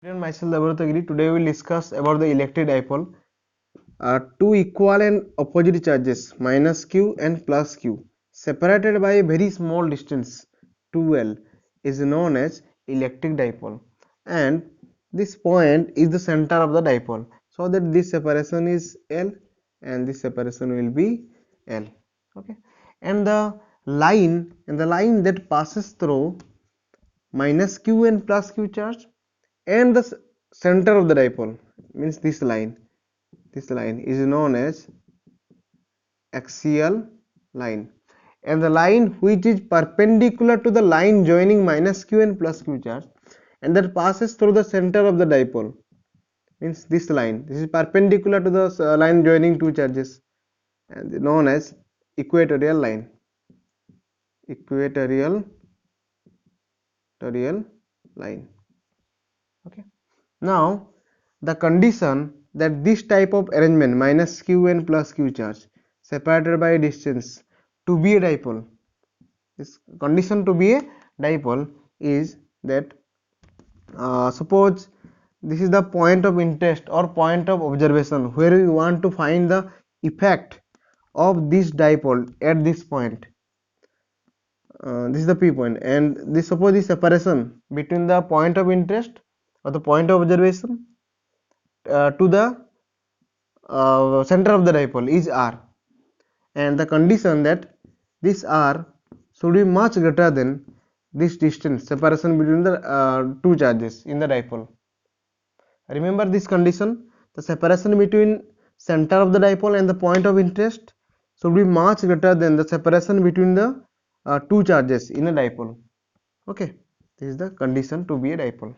And myself Laboratory. Today we will discuss about the electric dipole. Two equal and opposite charges minus q and plus q separated by a very small distance 2l is known as electric dipole, and this point is the center of the dipole, so that this separation is L and this separation will be L. Okay, and the line that passes through minus q and plus q charge and the center of the dipole means this line is known as axial line, and the line which is perpendicular to the line joining minus q and plus q charge and that passes through the center of the dipole means this is perpendicular to the line joining two charges and known as equatorial line. equatorial line. Okay, now the condition that this type of arrangement minus q and plus q charge separated by a distance to be a dipole, this condition to be a dipole is that suppose this is the point of interest or point of observation where we want to find the effect of this dipole at this point. This is the p point, and this suppose the separation between the point of interest or the point of observation to the center of the dipole is r, and the condition that this r should be much greater than this distance separation between the two charges in the dipole. Remember this condition, the separation between center of the dipole and the point of interest should be much greater than the separation between the two charges in a dipole. Okay, this is the condition to be a dipole.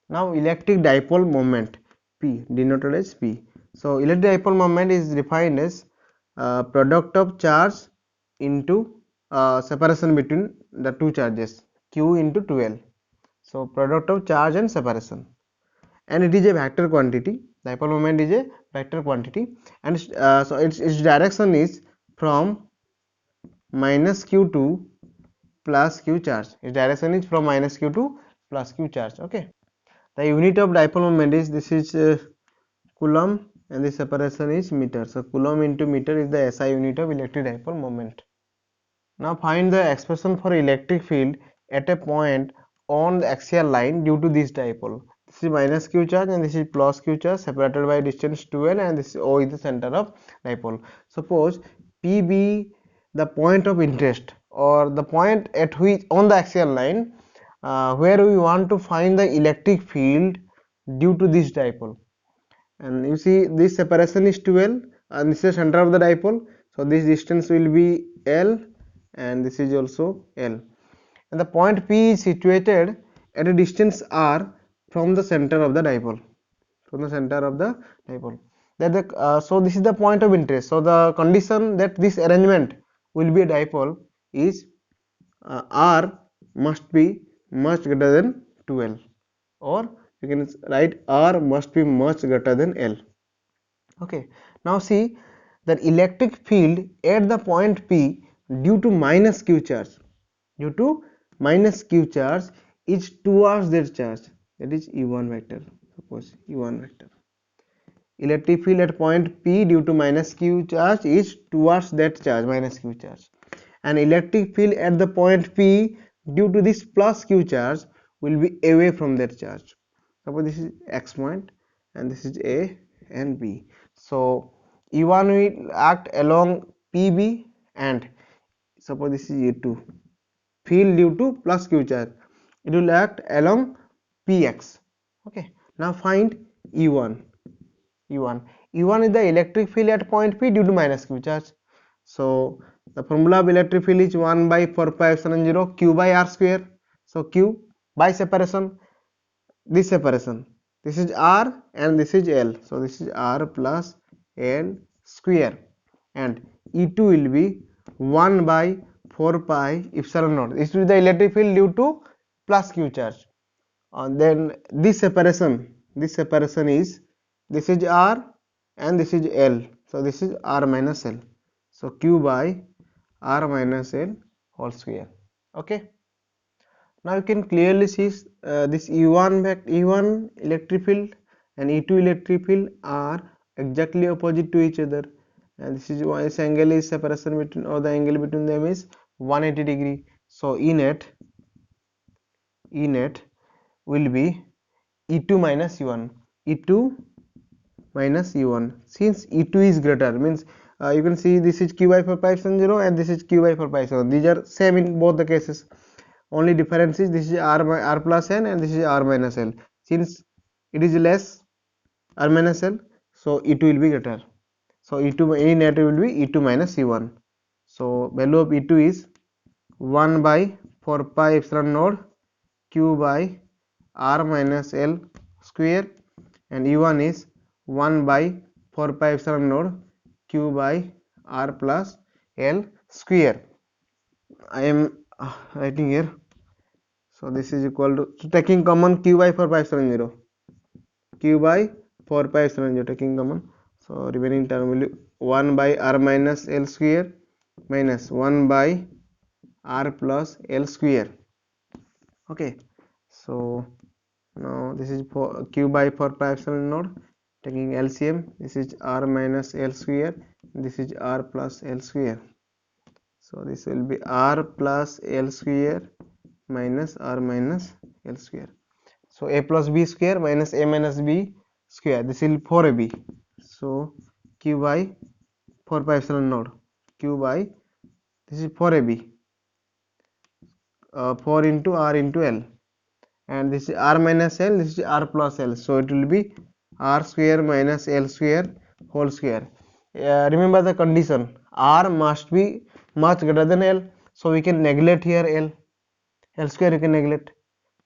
Now electric dipole moment P, denoted as P. So electric dipole moment is defined as product of charge into separation between the two charges Q into 2L. So product of charge and separation, and it is a vector quantity. Dipole moment is a vector quantity, and so its direction is from minus q to plus q charge. Its direction is from minus q to plus q charge. Okay, the unit of dipole moment is this is coulomb, and the separation is meter. So coulomb into meter is the SI unit of electric dipole moment. Now find the expression for electric field at a point on the axial line due to this dipole. This is minus q charge and this is plus q charge separated by distance 2l, and this O is the center of dipole. Suppose P be the point of interest or the point at which on the axial line where we want to find the electric field due to this dipole, and you see this separation is 2l and this is the center of the dipole, so this distance will be L and this is also L, and the point P is situated at a distance r from the center of the dipole, so this is the point of interest. So the condition that this arrangement will be a dipole is r must be much greater than 2l, or you can write r must be much greater than L. Okay, now see that electric field at the point P due to minus q charge is towards that charge, that is E1 vector. Suppose E1 vector, electric field at point P due to minus q charge is towards that charge minus q charge, and electric field at the point P due to this plus q charge will be away from that charge. Suppose this is x point and this is A and B, so E1 will act along PB, and suppose this is E2, field due to plus q charge, it will act along Px. Okay, now find E1. E1 is the electric field at point P due to minus q charge. So the formula of electric field is 1 by 4 pi epsilon 0 q by r square. So q by separation, this separation, this is r and this is L, so this is r plus L square, and E2 will be 1 by 4 pi epsilon naught. This will be the electric field due to plus q charge, and then this separation is, this is r and this is L, so this is r minus L, so q by r minus L whole square. Okay, Now you can clearly see this E1 electric field and E2 electric field are exactly opposite to each other, and this angle is separation between, or the angle between them is 180 degree. So E net will be E2 minus E1. E2 minus E1. Since E2 is greater, means you can see this is Qi for pi epsilon 0 and this is Qi for pi epsilon. These are same in both the cases. Only difference is this is r plus n and this is r minus l. Since it is less r minus l, so E2 will be greater. So E2 E net will be E2 minus E1. So value of E2 is 1 by 4 pi epsilon naught Q by r minus l square, and E1 is 1 by 4 pi epsilon naught Q by r plus l square. I am writing here. So this is equal to, so taking common Q by 4 pi epsilon 0, Q by 4 pi epsilon 0 taking common, so remaining term will be 1 by r minus l square minus 1 by r plus l square. Okay, so now this is for Q by 4 pi epsilon naught, taking LCM, this is r minus l square, this is r plus l square. So this will be r plus l square minus r minus l square. So a plus b square minus a minus b square, this will 4ab. So Q by 4 pi epsilon naught, Q by, this is 4ab, 4 into r into l, and this is r minus l, this is r plus l, so it will be r square minus l square whole square. Remember the condition, r must be much greater than l, so we can neglect here l square you can neglect,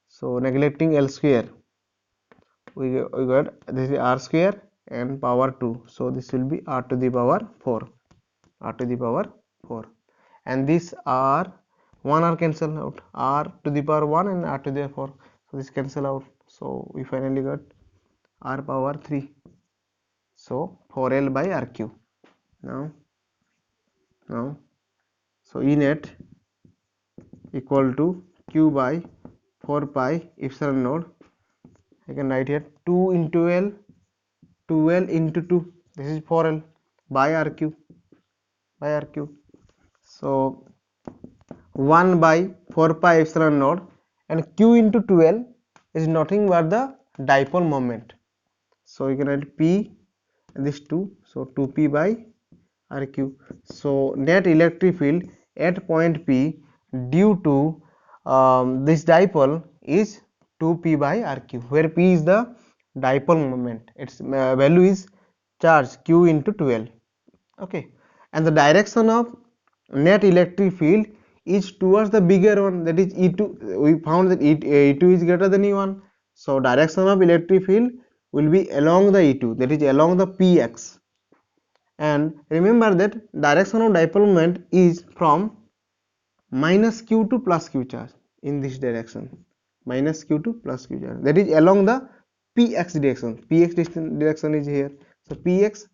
so neglecting l square we got this is r square and power 2, so this will be r to the power 4, r to the power 4, and this r 1 r cancel out, r to the power 1 and r to the power 4, so this cancel out, so we finally got r power 3, so 4l by rq. Now so E net equal to Q by 4 pi epsilon naught, I can write here 2 into L, 2L into 2, this is 4L by RQ, so 1 by 4 pi epsilon naught, and Q into 2L is nothing but the dipole moment, so you can write P and this 2, so 2P by RQ. So net electric field at point P due to this dipole is 2P by RQ, where P is the dipole moment, its value is charge Q into 2L. Okay, and the direction of net electric field is towards the bigger one, that is E2. We found that E2 is greater than E1, so direction of electric field will be along the E2, that is along the Px. And remember that direction of dipole moment is from minus q to plus q charge, in this direction, minus q to plus q charge, that is along the px direction, direction is here, so px,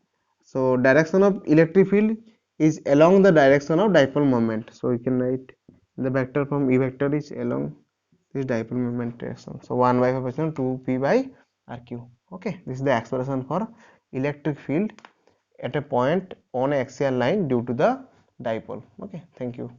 so direction of electric field is along the direction of dipole moment, so we can write the vector from E vector is along this dipole moment direction, so 1 by 4 2p by rq. Okay, this is the expression for electric field at a point on axial line due to the dipole. Okay, thank you.